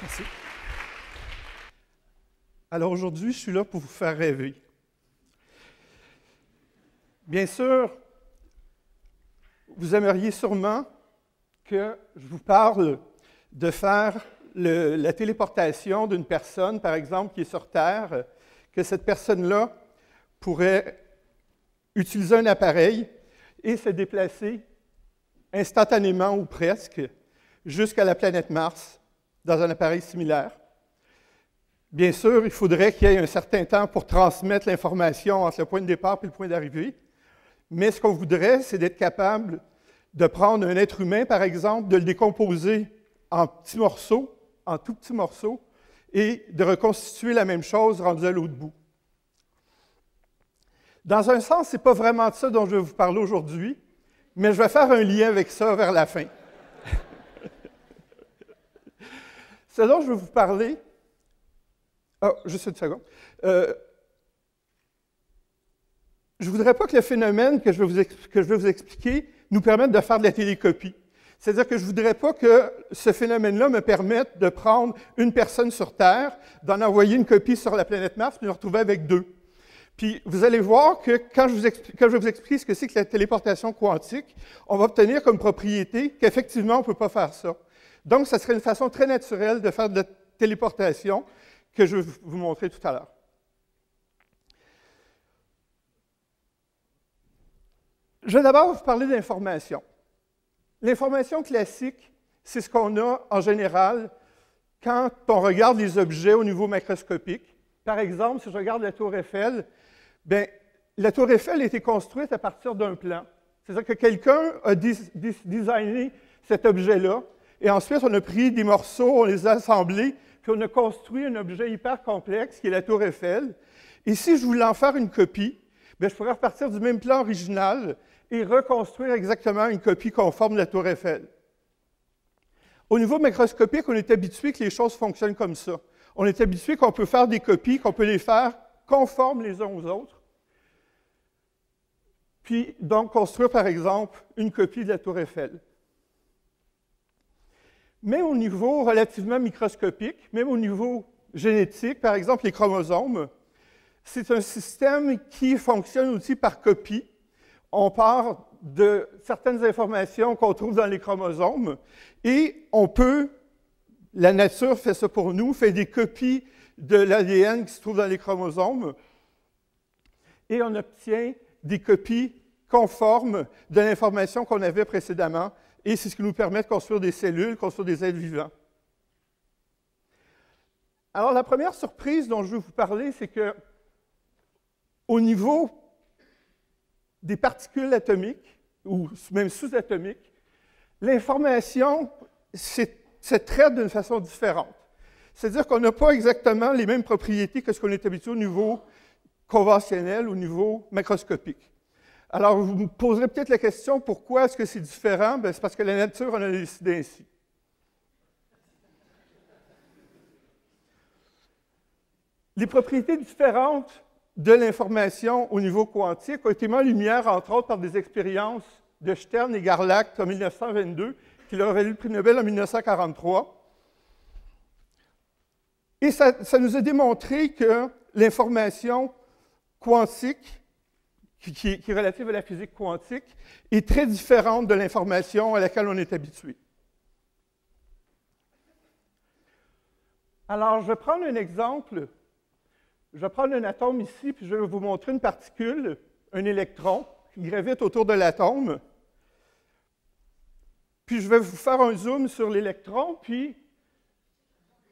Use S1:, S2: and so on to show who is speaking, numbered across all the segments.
S1: Merci. Alors aujourd'hui, je suis là pour vous faire rêver. Bien sûr, vous aimeriez sûrement que je vous parle de faire la téléportation d'une personne, par exemple, qui est sur Terre, que cette personne-là pourrait utiliser un appareil et se déplacer instantanément ou presque jusqu'à la planète Mars dans un appareil similaire. Bien sûr, il faudrait qu'il y ait un certain temps pour transmettre l'information entre le point de départ et le point d'arrivée, mais ce qu'on voudrait, c'est d'être capable de prendre un être humain, par exemple, de le décomposer en petits morceaux, en tout petits morceaux, et de reconstituer la même chose rendue à l'autre bout. Dans un sens, ce n'est pas vraiment de ça dont je vais vous parler aujourd'hui, mais je vais faire un lien avec ça vers la fin. Ce dont je vais vous parler... Ah, juste une seconde. Je ne voudrais pas que le phénomène que je vais vous expliquer nous permette de faire de la télécopie. C'est-à-dire que je ne voudrais pas que ce phénomène-là me permette de prendre une personne sur Terre, d'en envoyer une copie sur la planète Mars, puis de me retrouver avec deux. Puis vous allez voir que quand je vais vous expliquer ce que c'est que la téléportation quantique, on va obtenir comme propriété qu'effectivement, on ne peut pas faire ça. Donc, ça serait une façon très naturelle de faire de la téléportation que je vais vous montrer tout à l'heure. Je vais d'abord vous parler d'information. L'information classique, c'est ce qu'on a en général quand on regarde les objets au niveau macroscopique. Par exemple, si je regarde la tour Eiffel, bien, la tour Eiffel a été construite à partir d'un plan. C'est-à-dire que quelqu'un a designé cet objet-là, et ensuite on a pris des morceaux, on les a assemblés, puis on a construit un objet hyper complexe qui est la tour Eiffel. Et si je voulais en faire une copie, bien, je pourrais repartir du même plan original et reconstruire exactement une copie conforme de la tour Eiffel. Au niveau macroscopique, on est habitué que les choses fonctionnent comme ça. On est habitué qu'on peut faire des copies, qu'on peut les faire conformes les uns aux autres. Puis, donc, construire, par exemple, une copie de la tour Eiffel. Mais au niveau relativement microscopique, même au niveau génétique, par exemple les chromosomes, c'est un système qui fonctionne aussi par copie. On part de certaines informations qu'on trouve dans les chromosomes et on peut, la nature fait ça pour nous, fait des copies de l'ADN qui se trouve dans les chromosomes et on obtient des copies conformes de l'information qu'on avait précédemment. Et c'est ce qui nous permet de construire des cellules, construire des êtres vivants. Alors, la première surprise dont je veux vous parler, c'est que au niveau des particules atomiques, ou même sous-atomiques, l'information se traite d'une façon différente. C'est-à-dire qu'on n'a pas exactement les mêmes propriétés que ce qu'on est habitué au niveau conventionnel, au niveau macroscopique. Alors, vous me poserez peut-être la question, pourquoi est-ce que c'est différent? Bien, c'est parce que la nature en a décidé ainsi. Les propriétés différentes de l'information au niveau quantique ont été mises en lumière, entre autres, par des expériences de Stern et Garlac en 1922, qui leur avaient eu le prix Nobel en 1943. Et ça nous a démontré que l'information quantique, qui est relative à la physique quantique, est très différente de l'information à laquelle on est habitué. Alors, je vais prendre un exemple. Je vais prendre un atome ici, puis je vais vous montrer une particule, un électron, qui gravite autour de l'atome. Puis je vais vous faire un zoom sur l'électron, puis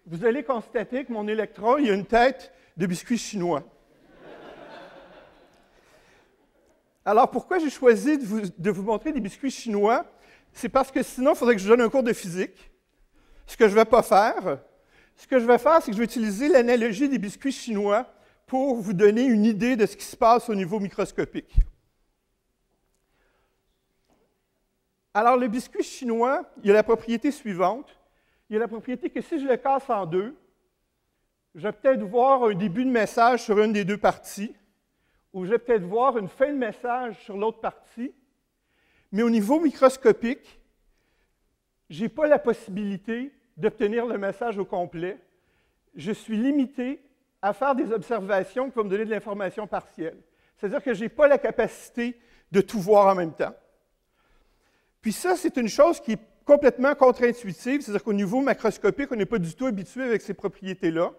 S1: vous allez constater que mon électron, il a une tête de biscuit chinois. Alors, pourquoi j'ai choisi de vous montrer des biscuits chinois? C'est parce que sinon, il faudrait que je donne un cours de physique, ce que je ne vais pas faire. Ce que je vais faire, c'est que je vais utiliser l'analogie des biscuits chinois pour vous donner une idée de ce qui se passe au niveau microscopique. Alors, le biscuit chinois, il a la propriété suivante. Il a la propriété que si je le casse en deux, je vais peut-être voir un début de message sur une des deux parties, ou je vais peut-être voir une fin de message sur l'autre partie, mais au niveau microscopique, je n'ai pas la possibilité d'obtenir le message au complet. Je suis limité à faire des observations qui vont me donner de l'information partielle. C'est-à-dire que je n'ai pas la capacité de tout voir en même temps. Puis ça, c'est une chose qui est complètement contre-intuitive, c'est-à-dire qu'au niveau macroscopique, on n'est pas du tout habitué avec ces propriétés-là.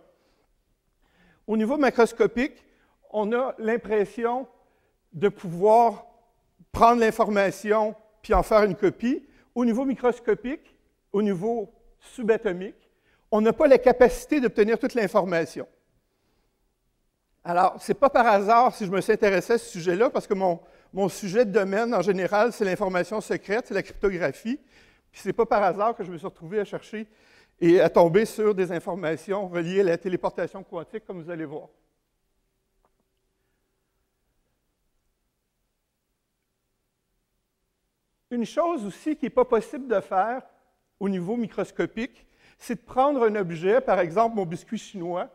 S1: Au niveau macroscopique, on a l'impression de pouvoir prendre l'information puis en faire une copie. Au niveau microscopique, au niveau subatomique, on n'a pas la capacité d'obtenir toute l'information. Alors, ce n'est pas par hasard si je me suis intéressé à ce sujet-là, parce que mon sujet de domaine, en général, c'est l'information secrète, c'est la cryptographie. Puis ce n'est pas par hasard que je me suis retrouvé à chercher et à tomber sur des informations reliées à la téléportation quantique, comme vous allez voir. Une chose aussi qui n'est pas possible de faire au niveau microscopique, c'est de prendre un objet, par exemple mon biscuit chinois,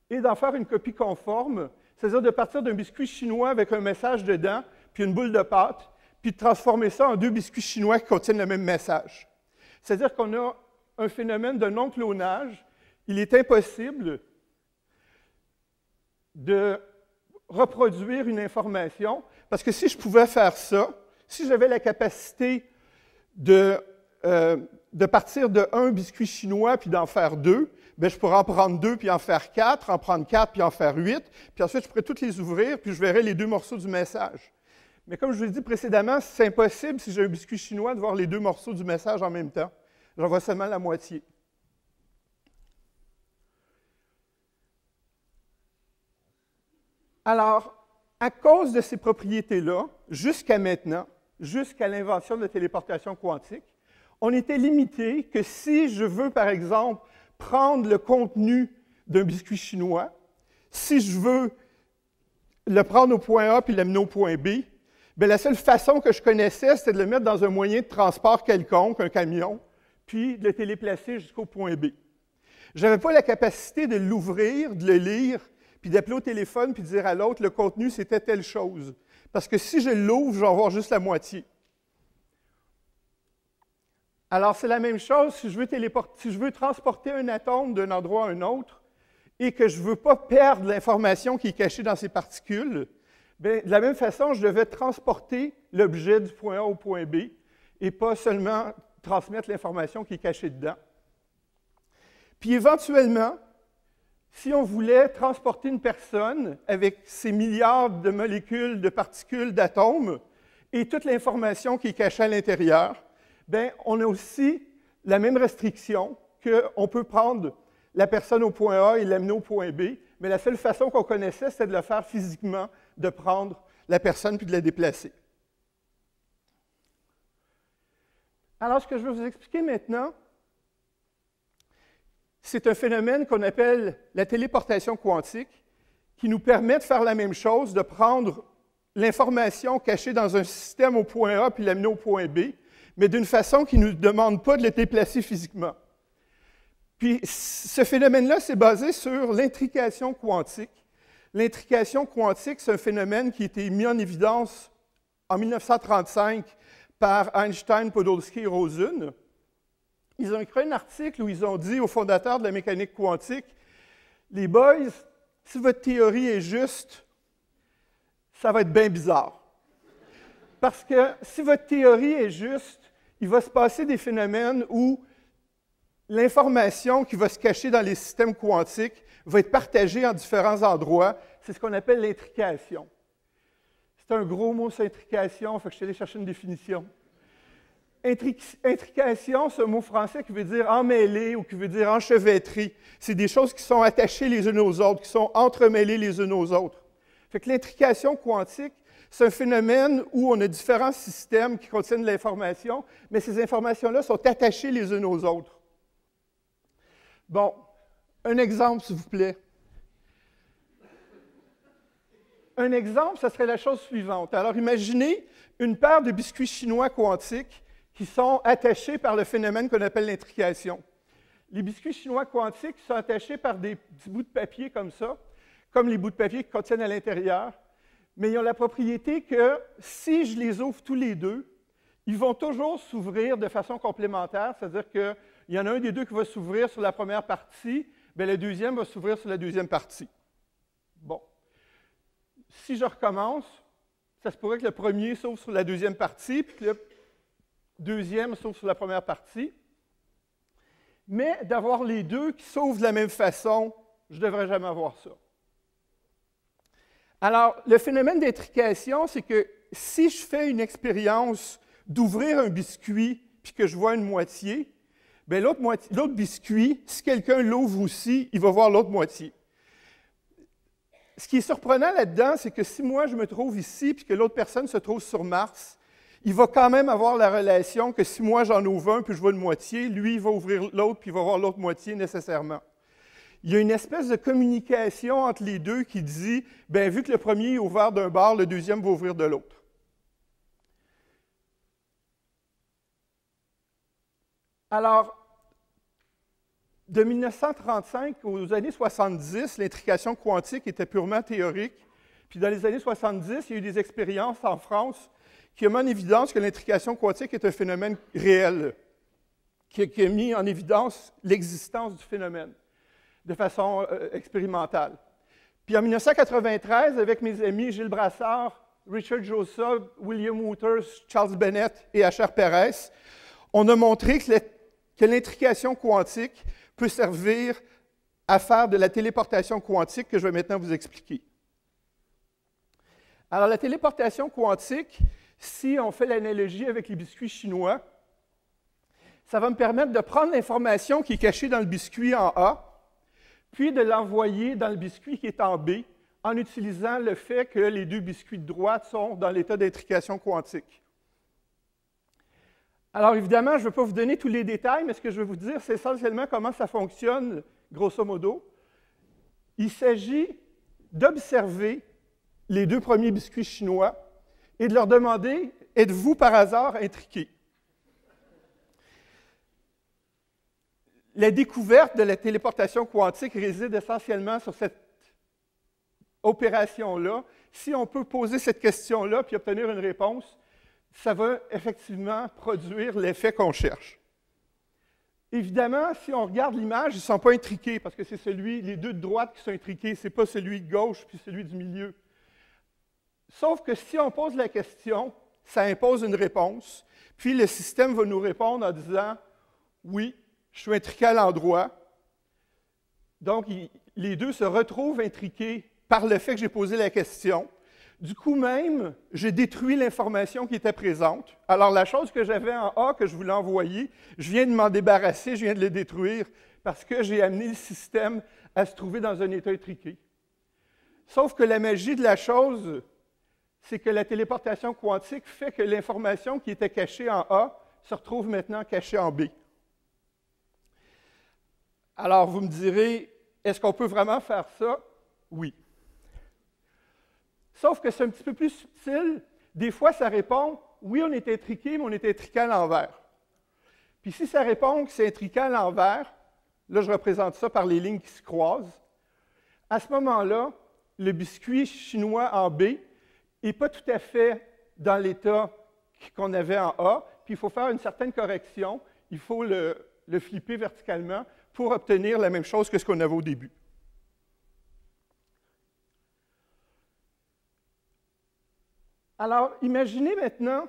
S1: et d'en faire une copie conforme, c'est-à-dire de partir d'un biscuit chinois avec un message dedans, puis une boule de pâte, puis de transformer ça en 2 biscuits chinois qui contiennent le même message. C'est-à-dire qu'on a un phénomène de non-clonage. Il est impossible de reproduire une information, parce que si je pouvais faire ça, si j'avais la capacité de partir de 1 biscuit chinois puis d'en faire 2, bien, je pourrais en prendre 2 puis en faire 4, en prendre 4 puis en faire 8, puis ensuite je pourrais toutes les ouvrir puis je verrais les 2 morceaux du message. Mais comme je vous l'ai dit précédemment, c'est impossible si j'ai un biscuit chinois de voir les 2 morceaux du message en même temps. J'en vois seulement la moitié. Alors, à cause de ces propriétés-là, jusqu'à maintenant, jusqu'à l'invention de la téléportation quantique, on était limité que si je veux, par exemple, prendre le contenu d'un biscuit chinois, si je veux le prendre au point A puis l'amener au point B, bien, la seule façon que je connaissais, c'était de le mettre dans un moyen de transport quelconque, un camion, puis de le téléplacer jusqu'au point B. Je n'avais pas la capacité de l'ouvrir, de le lire, puis d'appeler au téléphone puis de dire à l'autre, le contenu, c'était telle chose. Parce que si je l'ouvre, je vais en voir juste la moitié. Alors, c'est la même chose si je veux transporter un atome d'un endroit à un autre et que je ne veux pas perdre l'information qui est cachée dans ces particules, bien, de la même façon, je devais transporter l'objet du point A au point B et pas seulement transmettre l'information qui est cachée dedans. Puis éventuellement, si on voulait transporter une personne avec ces milliards de molécules, de particules, d'atomes et toute l'information qui est cachée à l'intérieur, bien, on a aussi la même restriction qu'on peut prendre la personne au point A et l'amener au point B, mais la seule façon qu'on connaissait, c'était de le faire physiquement, de prendre la personne puis de la déplacer. Alors, ce que je vais vous expliquer maintenant, c'est un phénomène qu'on appelle la téléportation quantique, qui nous permet de faire la même chose, de prendre l'information cachée dans un système au point A puis l'amener au point B, mais d'une façon qui ne nous demande pas de le déplacer physiquement. Puis ce phénomène-là, c'est basé sur l'intrication quantique. L'intrication quantique, c'est un phénomène qui a été mis en évidence en 1935 par Einstein, Podolsky et Rosen. Ils ont écrit un article où ils ont dit aux fondateurs de la mécanique quantique, « Les boys, si votre théorie est juste, ça va être bien bizarre. Parce que si votre théorie est juste, il va se passer des phénomènes où l'information qui va se cacher dans les systèmes quantiques va être partagée en différents endroits. C'est ce qu'on appelle l'intrication. C'est un gros mot, cette intrication, il faut que je suis allé chercher une définition. Intrication, c'est un mot français qui veut dire emmêlé ou qui veut dire enchevêtré. C'est des choses qui sont attachées les unes aux autres, qui sont entremêlées les unes aux autres. Fait que l'intrication quantique, c'est un phénomène où on a différents systèmes qui contiennent de l'information, mais ces informations-là sont attachées les unes aux autres. Bon, un exemple, s'il vous plaît. Un exemple, ça serait la chose suivante. Alors, imaginez une paire de biscuits chinois quantiques qui sont attachés par le phénomène qu'on appelle l'intrication. Les biscuits chinois quantiques sont attachés par des petits bouts de papier comme ça, comme les bouts de papier qui contiennent à l'intérieur, mais ils ont la propriété que si je les ouvre tous les deux, ils vont toujours s'ouvrir de façon complémentaire, c'est-à-dire qu'il il y en a un des deux qui va s'ouvrir sur la première partie, bien, le deuxième va s'ouvrir sur la deuxième partie. Bon. Si je recommence, ça se pourrait que le premier s'ouvre sur la deuxième partie, puis que le deuxième s'ouvre sur la première partie. Mais d'avoir les deux qui s'ouvrent de la même façon, je ne devrais jamais avoir ça. Alors, le phénomène d'intrication, c'est que si je fais une expérience d'ouvrir un biscuit puis que je vois une moitié, bien l'autre biscuit, si quelqu'un l'ouvre aussi, il va voir l'autre moitié. Ce qui est surprenant là-dedans, c'est que si moi je me trouve ici puis que l'autre personne se trouve sur Mars, il va quand même avoir la relation que si moi j'en ouvre un puis je vois une moitié, lui il va ouvrir l'autre puis il va voir l'autre moitié nécessairement. Il y a une espèce de communication entre les deux qui dit, bien vu que le premier est ouvert d'un bord, le deuxième va ouvrir de l'autre. Alors, de 1935 aux années 70, l'intrication quantique était purement théorique. Puis dans les années 70, il y a eu des expériences en France qui ont mis en évidence que l'intrication quantique est un phénomène réel, qui a mis en évidence l'existence du phénomène de façon expérimentale. Puis en 1993, avec mes amis Gilles Brassard, Richard Joseph, William Wouters, Charles Bennett et H.R. Perez, on a montré que l'intrication quantique peut servir à faire de la téléportation quantique que je vais maintenant vous expliquer. Alors, la téléportation quantique, si on fait l'analogie avec les biscuits chinois, ça va me permettre de prendre l'information qui est cachée dans le biscuit en A, puis de l'envoyer dans le biscuit qui est en B, en utilisant le fait que les deux biscuits de droite sont dans l'état d'intrication quantique. Alors, évidemment, je ne vais pas vous donner tous les détails, mais ce que je vais vous dire, c'est essentiellement comment ça fonctionne, grosso modo. Il s'agit d'observer les deux premiers biscuits chinois et de leur demander, êtes-vous par hasard intriqués? La découverte de la téléportation quantique réside essentiellement sur cette opération-là. Si on peut poser cette question-là puis obtenir une réponse, ça va effectivement produire l'effet qu'on cherche. Évidemment, si on regarde l'image, ils ne sont pas intriqués parce que c'est les deux de droite qui sont intriqués, ce n'est pas celui de gauche puis celui du milieu. Sauf que si on pose la question, ça impose une réponse, puis le système va nous répondre en disant « Oui, je suis intriqué à l'endroit ». Donc, les deux se retrouvent intriqués par le fait que j'ai posé la question. Du coup même, j'ai détruit l'information qui était présente. Alors, la chose que j'avais en A, que je voulais envoyer, je viens de m'en débarrasser, je viens de le détruire, parce que j'ai amené le système à se trouver dans un état intriqué. Sauf que la magie de la chose, c'est que la téléportation quantique fait que l'information qui était cachée en A se retrouve maintenant cachée en B. Alors, vous me direz, est-ce qu'on peut vraiment faire ça? Oui. Sauf que c'est un petit peu plus subtil. Des fois, ça répond, oui, on est intriqué, mais on est intriqué à l'envers. Puis si ça répond que c'est intriqué à l'envers, là, je représente ça par les lignes qui se croisent. À ce moment-là, le biscuit chinois en B n'est pas tout à fait dans l'état qu'on avait en A, puis il faut faire une certaine correction. Il faut le flipper verticalement pour obtenir la même chose que ce qu'on avait au début. Alors, imaginez maintenant,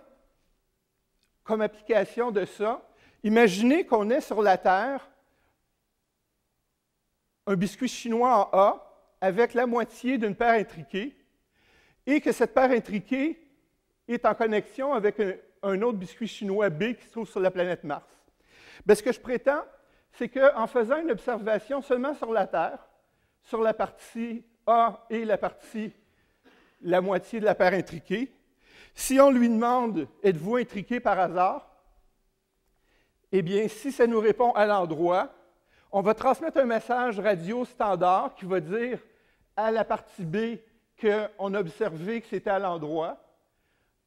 S1: comme application de ça, imaginez qu'on est sur la Terre un biscuit chinois en A avec la moitié d'une paire intriquée et que cette paire intriquée est en connexion avec un autre biscuit chinois B qui se trouve sur la planète Mars. Bien, ce que je prétends, c'est qu'en faisant une observation seulement sur la Terre, sur la partie A et la moitié de la paire intriquée, si on lui demande « Êtes-vous intriqué par hasard? » Eh bien, si ça nous répond à l'endroit, on va transmettre un message radio standard qui va dire à la partie B qu'on a observé que c'était à l'endroit.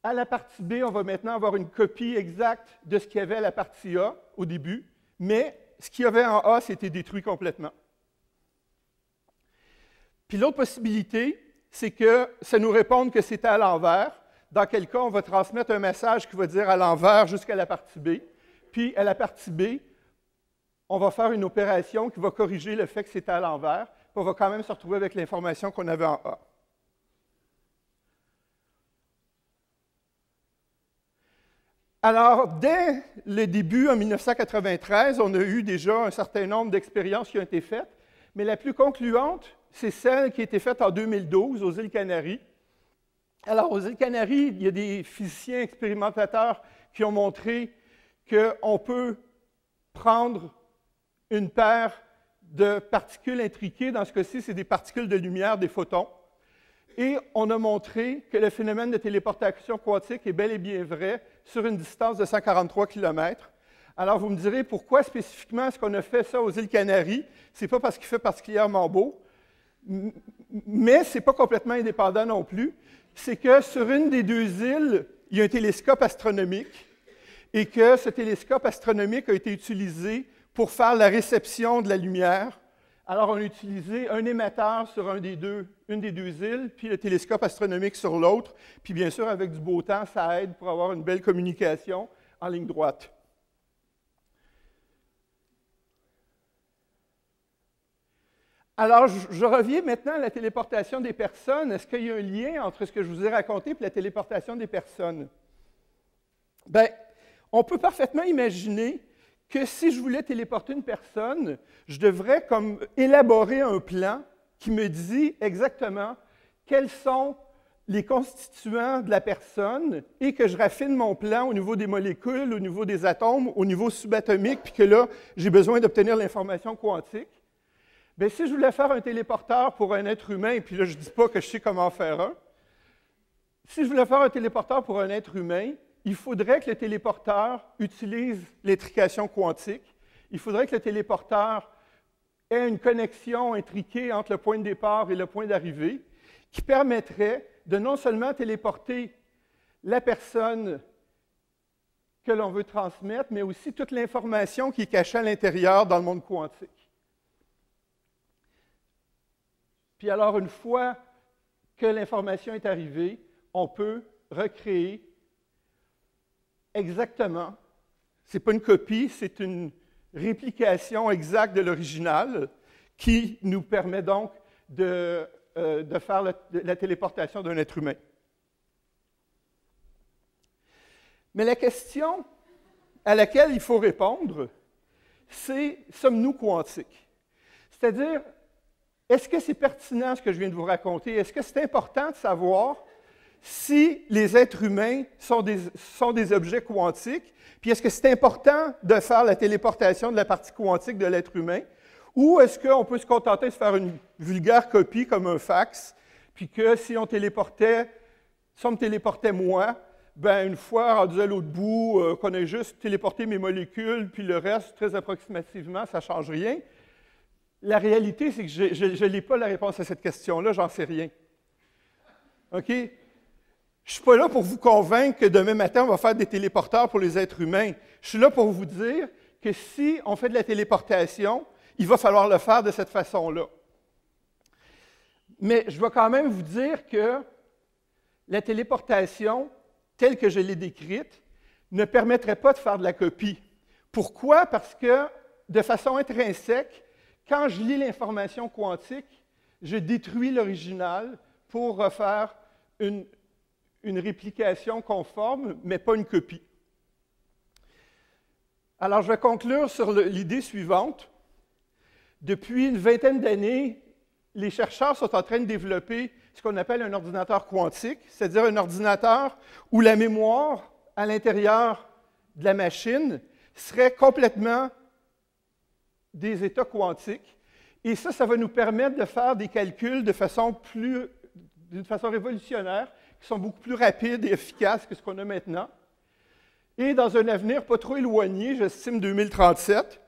S1: À la partie B, on va maintenant avoir une copie exacte de ce qu'il y avait à la partie A au début, mais ce qu'il y avait en A, c'était détruit complètement. Puis l'autre possibilité, c'est que ça nous réponde que c'était à l'envers, dans quel cas on va transmettre un message qui va dire à l'envers jusqu'à la partie B, puis à la partie B, on va faire une opération qui va corriger le fait que c'était à l'envers, puis on va quand même se retrouver avec l'information qu'on avait en A. Alors, dès le début, en 1993, on a eu déjà un certain nombre d'expériences qui ont été faites, mais la plus concluante, c'est celle qui a été faite en 2012 aux îles Canaries. Alors, aux îles Canaries, il y a des physiciens expérimentateurs qui ont montré qu'on peut prendre une paire de particules intriquées, dans ce cas-ci, c'est des particules de lumière, des photons, et on a montré que le phénomène de téléportation quantique est bel et bien vrai sur une distance de 143 km. Alors, vous me direz, pourquoi spécifiquement est-ce qu'on a fait ça aux îles Canaries? Ce n'est pas parce qu'il fait particulièrement beau, mais ce n'est pas complètement indépendant non plus. C'est que sur une des deux îles, il y a un télescope astronomique, et que ce télescope astronomique a été utilisé pour faire la réception de la lumière. Alors, on a utilisé un émetteur sur une des deux îles, puis le télescope astronomique sur l'autre. Puis, bien sûr, avec du beau temps, ça aide pour avoir une belle communication en ligne droite. Alors, je reviens maintenant à la téléportation des personnes. Est-ce qu'il y a un lien entre ce que je vous ai raconté et la téléportation des personnes? Bien, on peut parfaitement imaginer que si je voulais téléporter une personne, je devrais comme élaborer un plan qui me dit exactement quels sont les constituants de la personne et que je raffine mon plan au niveau des molécules, au niveau des atomes, au niveau subatomique, puis que là, j'ai besoin d'obtenir l'information quantique. Bien, si je voulais faire un téléporteur pour un être humain, puis là, je ne dis pas que je sais comment faire un, si je voulais faire un téléporteur pour un être humain, il faudrait que le téléporteur utilise l'étrication quantique. Il faudrait que le téléporteur ait une connexion intriquée entre le point de départ et le point d'arrivée qui permettrait de non seulement téléporter la personne que l'on veut transmettre, mais aussi toute l'information qui est cachée à l'intérieur dans le monde quantique. Puis alors, une fois que l'information est arrivée, on peut recréer exactement, ce n'est pas une copie, c'est une réplication exacte de l'original qui nous permet donc de faire la téléportation d'un être humain. Mais la question à laquelle il faut répondre, c'est « sommes-nous quantiques ?» C'est-à-dire, est-ce que c'est pertinent ce que je viens de vous raconter? Est-ce que c'est important de savoir si les êtres humains sont des objets quantiques? Puis est-ce que c'est important de faire la téléportation de la partie quantique de l'être humain? Ou est-ce qu'on peut se contenter de faire une vulgaire copie comme un fax, puis que si on me téléportait moi, ben une fois rendu à l'autre bout, qu'on ait juste téléporté mes molécules, puis le reste, très approximativement, ça ne change rien? La réalité, c'est que je n'ai pas la réponse à cette question-là, j'en sais rien. OK? Je ne suis pas là pour vous convaincre que demain matin, on va faire des téléporteurs pour les êtres humains. Je suis là pour vous dire que si on fait de la téléportation, il va falloir le faire de cette façon-là. Mais je vais quand même vous dire que la téléportation, telle que je l'ai décrite, ne permettrait pas de faire de la copie. Pourquoi? Parce que, de façon intrinsèque, quand je lis l'information quantique, je détruis l'original pour refaire une réplication conforme, mais pas une copie. Alors, je vais conclure sur l'idée suivante. Depuis une vingtaine d'années, les chercheurs sont en train de développer ce qu'on appelle un ordinateur quantique, c'est-à-dire un ordinateur où la mémoire à l'intérieur de la machine serait complètement des états quantiques. Et ça va nous permettre de faire des calculs d'une façon révolutionnaire, qui sont beaucoup plus rapides et efficaces que ce qu'on a maintenant. Et dans un avenir pas trop éloigné, j'estime 2037,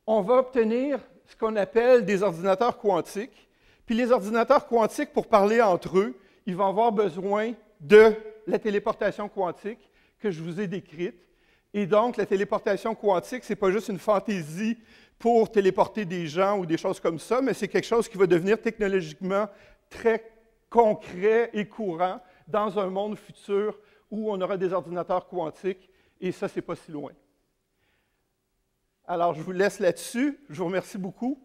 S1: on va obtenir ce qu'on appelle des ordinateurs quantiques. Puis les ordinateurs quantiques, pour parler entre eux, ils vont avoir besoin de la téléportation quantique que je vous ai décrite. Et donc, la téléportation quantique, ce n'est pas juste une fantaisie pour téléporter des gens ou des choses comme ça, mais c'est quelque chose qui va devenir technologiquement très concret et courant dans un monde futur où on aura des ordinateurs quantiques, et ça, ce n'est pas si loin. Alors, je vous laisse là-dessus. Je vous remercie beaucoup.